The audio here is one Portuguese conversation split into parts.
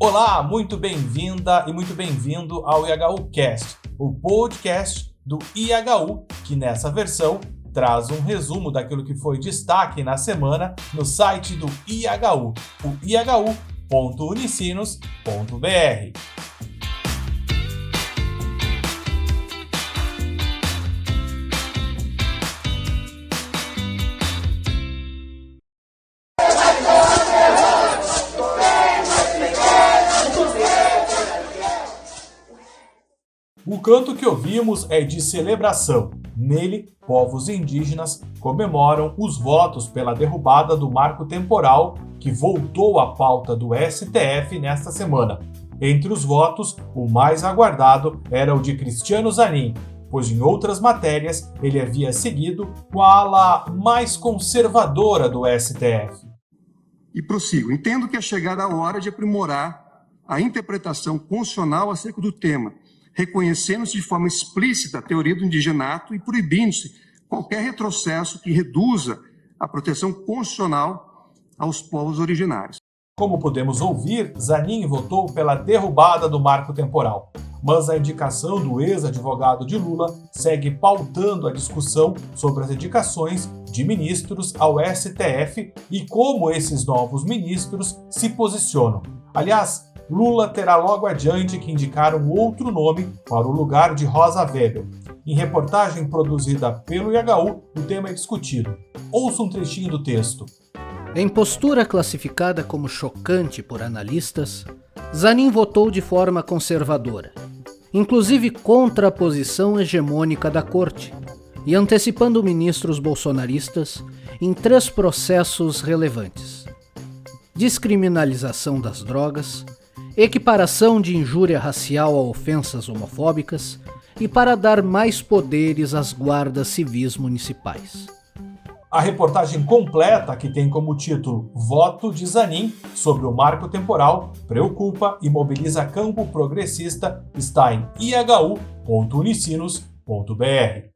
Olá, muito bem-vinda e muito bem-vindo ao IHU Cast, o podcast do IHU, que nessa versão traz um resumo daquilo que foi destaque na semana no site do IHU, o ihu.unicinos.br. O canto que ouvimos é de celebração. Nele, povos indígenas comemoram os votos pela derrubada do marco temporal que voltou à pauta do STF nesta semana. Entre os votos, o mais aguardado era o de Cristiano Zanin, pois em outras matérias ele havia seguido com a ala mais conservadora do STF. E prossigo. Entendo que é chegada a hora de aprimorar a interpretação constitucional acerca do tema, reconhecendo-se de forma explícita a teoria do indigenato e proibindo-se qualquer retrocesso que reduza a proteção constitucional aos povos originários. Como podemos ouvir, Zanin votou pela derrubada do marco temporal, mas a indicação do ex-advogado de Lula segue pautando a discussão sobre as indicações de ministros ao STF e como esses novos ministros se posicionam. Aliás, Lula terá logo adiante que indicar um outro nome para o lugar de Rosa Weber. Em reportagem produzida pelo IHU, o tema é discutido. Ouça um trechinho do texto. Em postura classificada como chocante por analistas, Zanin votou de forma conservadora, inclusive contra a posição hegemônica da corte, e antecipando ministros bolsonaristas em 3 processos relevantes: descriminalização das drogas, equiparação de injúria racial a ofensas homofóbicas e para dar mais poderes às guardas civis municipais. A reportagem completa, que tem como título Voto de Zanin sobre o marco temporal, preocupa e mobiliza campo progressista, está em ihu.unicinos.br.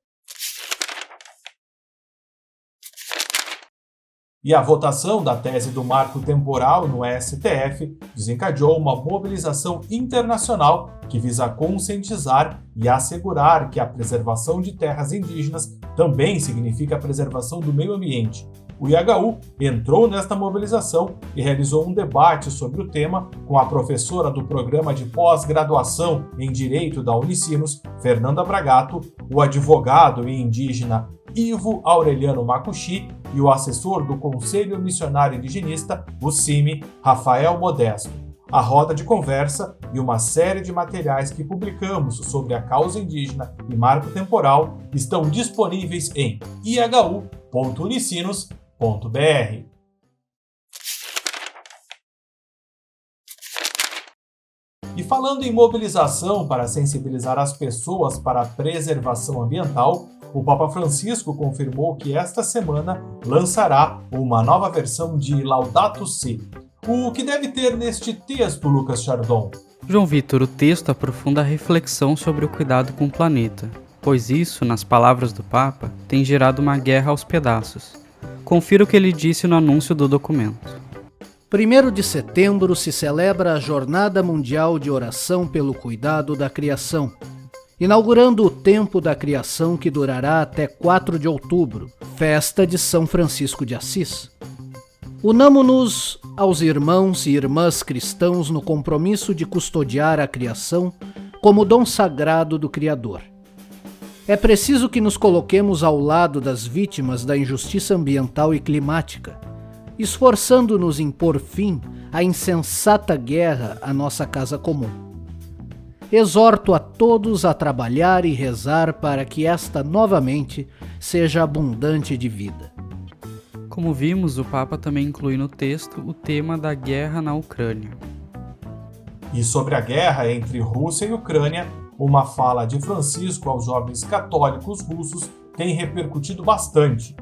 E a votação da tese do marco temporal no STF desencadeou uma mobilização internacional que visa conscientizar e assegurar que a preservação de terras indígenas também significa a preservação do meio ambiente. O IHU entrou nesta mobilização e realizou um debate sobre o tema com a professora do programa de pós-graduação em Direito da Unicinos, Fernanda Bragato, o advogado e indígena Ivo Aureliano Macuxi e o assessor do Conselho Missionário Indigenista, o CIMI, Rafael Modesto. A roda de conversa e uma série de materiais que publicamos sobre a causa indígena e marco temporal estão disponíveis em ihu.unicinos.br. E falando em mobilização para sensibilizar as pessoas para a preservação ambiental, o Papa Francisco confirmou que esta semana lançará uma nova versão de Laudato Si. O que deve ter neste texto, Lucas Chardon? João Vitor, o texto aprofunda a reflexão sobre o cuidado com o planeta, pois isso, nas palavras do Papa, tem gerado uma guerra aos pedaços. Confira o que ele disse no anúncio do documento. 1º de setembro se celebra a Jornada Mundial de Oração pelo Cuidado da Criação, inaugurando o Tempo da Criação que durará até 4 de outubro, festa de São Francisco de Assis. Unamo-nos aos irmãos e irmãs cristãos no compromisso de custodiar a criação como dom sagrado do Criador. É preciso que nos coloquemos ao lado das vítimas da injustiça ambiental e climática, esforçando-nos em pôr fim à insensata guerra à nossa casa comum. Exorto a todos a trabalhar e rezar para que esta novamente seja abundante de vida. Como vimos, o Papa também inclui no texto o tema da guerra na Ucrânia. E sobre a guerra entre Rússia e Ucrânia, uma fala de Francisco aos jovens católicos russos tem repercutido bastante.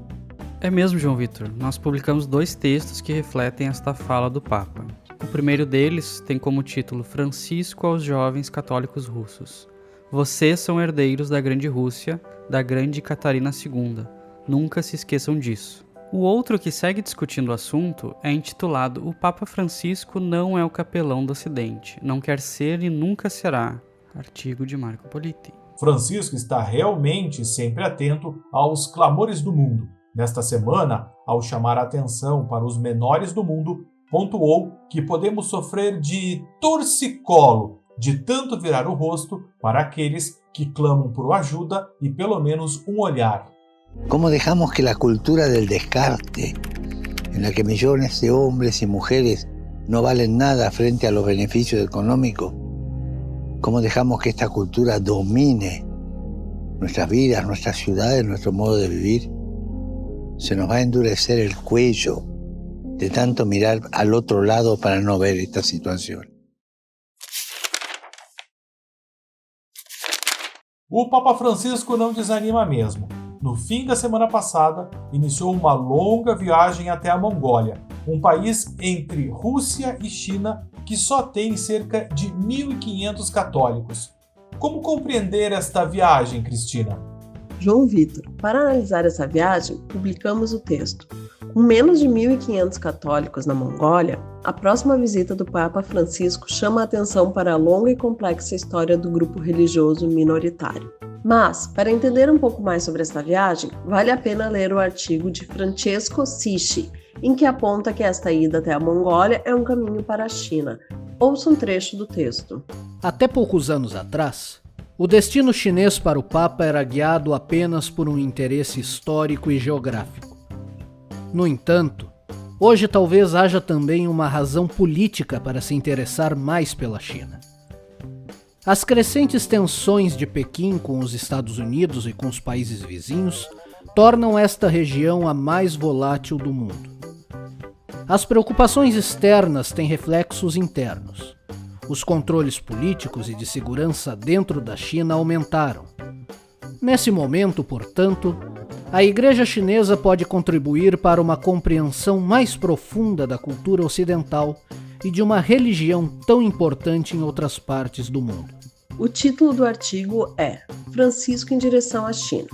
É mesmo, João Vitor. Nós publicamos 2 textos que refletem esta fala do Papa. O primeiro deles tem como título Francisco aos jovens católicos russos. Vocês são herdeiros da grande Rússia, da grande Catarina II. Nunca se esqueçam disso. O outro que segue discutindo o assunto é intitulado "O Papa Francisco não é o capelão do Ocidente, não quer ser e nunca será", artigo de Marco Politi. Francisco está realmente sempre atento aos clamores do mundo. Nesta semana, ao chamar a atenção para os menores do mundo, pontuou que podemos sofrer de torcicolo, de tanto virar o rosto para aqueles que clamam por ajuda e pelo menos um olhar. ¿Cómo dejamos que la cultura del descarte, en la que millones de hombres y mujeres no valen nada frente a los beneficios económicos, cómo dejamos que esta cultura domine nuestras vidas, nuestras ciudades, nuestro modo de vivir? Se nos va a endurecer el cuello de tanto mirar al otro lado para no ver esta situación. O Papa Francisco não desanima mesmo. No fim da semana passada, iniciou uma longa viagem até a Mongólia, um país entre Rússia e China que só tem cerca de 1.500 católicos. Como compreender esta viagem, Cristina? João Vitor, para analisar essa viagem, publicamos o texto. Com menos de 1.500 católicos na Mongólia, a próxima visita do Papa Francisco chama a atenção para a longa e complexa história do grupo religioso minoritário. Mas, para entender um pouco mais sobre esta viagem, vale a pena ler o artigo de Francesco Sicchi, em que aponta que esta ida até a Mongólia é um caminho para a China. Ouça um trecho do texto. Até poucos anos atrás, o destino chinês para o Papa era guiado apenas por um interesse histórico e geográfico. No entanto, hoje talvez haja também uma razão política para se interessar mais pela China. As crescentes tensões de Pequim com os Estados Unidos e com os países vizinhos tornam esta região a mais volátil do mundo. As preocupações externas têm reflexos internos. Os controles políticos e de segurança dentro da China aumentaram. Nesse momento, portanto, a Igreja chinesa pode contribuir para uma compreensão mais profunda da cultura ocidental e de uma religião tão importante em outras partes do mundo. O título do artigo é Francisco em direção à China.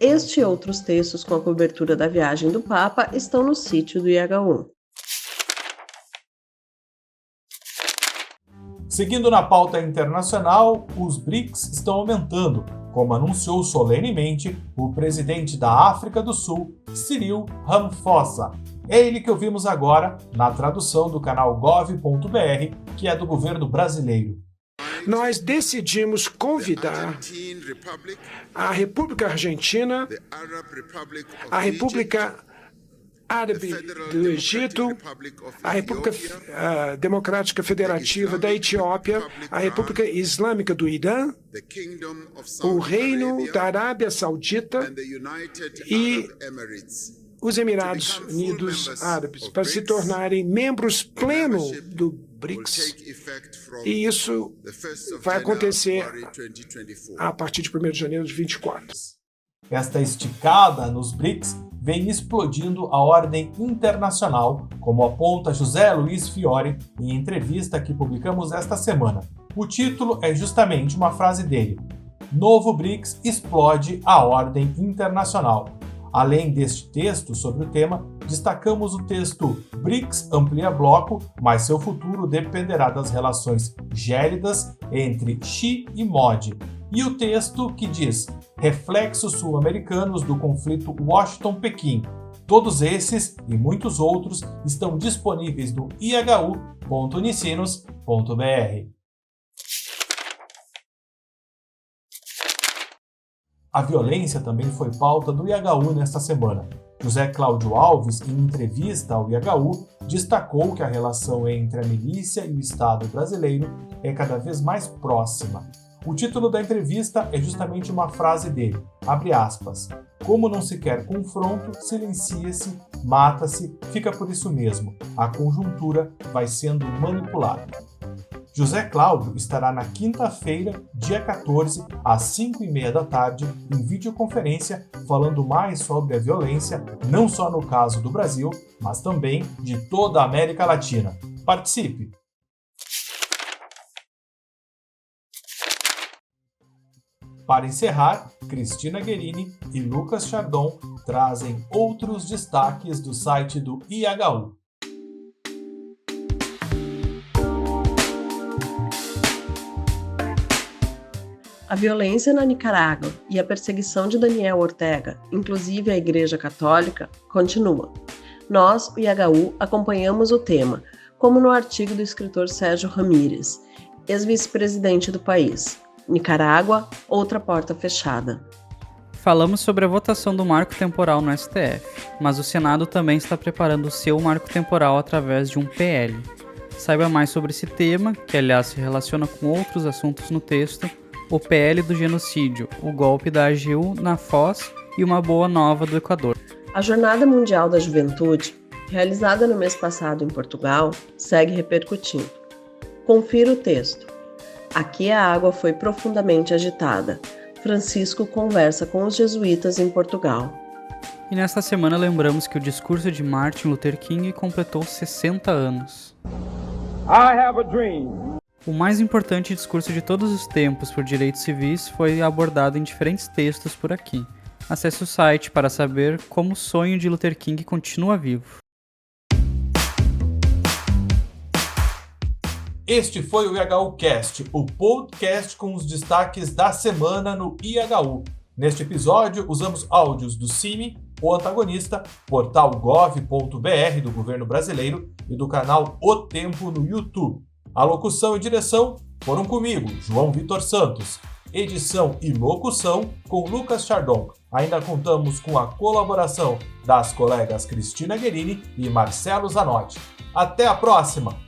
Este e outros textos com a cobertura da viagem do Papa estão no sítio do IH1. Seguindo na pauta internacional, os BRICS estão aumentando, como anunciou solenemente o presidente da África do Sul, Cyril Ramaphosa. É ele que ouvimos agora na tradução do canal gov.br, que é do governo brasileiro. Nós decidimos convidar a República Argentina, a República Árabe do Egito, a República Democrática Federativa da Etiópia, a República Islâmica do Irã, o Reino da Arábia Saudita e os Emirados Unidos Árabes para se tornarem membros plenos do BRICS, e isso vai acontecer a partir de 1º de janeiro de 2024. Esta esticada nos BRICS vem explodindo a ordem internacional, como aponta José Luiz Fiore em entrevista que publicamos esta semana. O título é justamente uma frase dele: Novo BRICS explode a ordem internacional. Além deste texto sobre o tema, destacamos o texto BRICS amplia bloco, mas seu futuro dependerá das relações gélidas entre Xi e Modi, e o texto que diz Reflexos sul-americanos do conflito Washington-Pequim. Todos esses e muitos outros estão disponíveis no ihu.unicinos.br. A violência também foi pauta do IHU nesta semana. José Cláudio Alves, em entrevista ao IHU, destacou que a relação entre a milícia e o Estado brasileiro é cada vez mais próxima. O título da entrevista é justamente uma frase dele, abre aspas, como não se quer confronto, silencia-se, mata-se, fica por isso mesmo, a conjuntura vai sendo manipulada. José Cláudio estará na quinta-feira, dia 14, às 5h30 da tarde, em videoconferência, falando mais sobre a violência, não só no caso do Brasil, mas também de toda a América Latina. Participe! Para encerrar, Cristina Guerini e Lucas Chardon trazem outros destaques do site do IHU. A violência na Nicarágua e a perseguição de Daniel Ortega, inclusive a Igreja Católica, continua. Nós, o IHU, acompanhamos o tema, como no artigo do escritor Sérgio Ramírez, ex-vice-presidente do país. Nicarágua, outra porta fechada. Falamos sobre a votação do marco temporal no STF, mas o Senado também está preparando o seu marco temporal através de um PL. Saiba mais sobre esse tema, que aliás se relaciona com outros assuntos no texto, o PL do genocídio, o golpe da AGU na Foz e uma boa nova do Equador. A Jornada Mundial da Juventude, realizada no mês passado em Portugal, segue repercutindo. Confira o texto. Aqui a água foi profundamente agitada. Francisco conversa com os jesuítas em Portugal. E nesta semana lembramos que o discurso de Martin Luther King completou 60 anos. I have a dream. O mais importante discurso de todos os tempos por direitos civis foi abordado em diferentes textos por aqui. Acesse o site para saber como o sonho de Luther King continua vivo. Este foi o IHUcast, o podcast com os destaques da semana no IHU. Neste episódio, usamos áudios do CIMI, O Antagonista, portal gov.br do governo brasileiro e do canal O Tempo no YouTube. A locução e direção foram comigo, João Vitor Santos. Edição e locução com Lucas Chardon. Ainda contamos com a colaboração das colegas Cristina Guerini e Marcelo Zanotti. Até a próxima!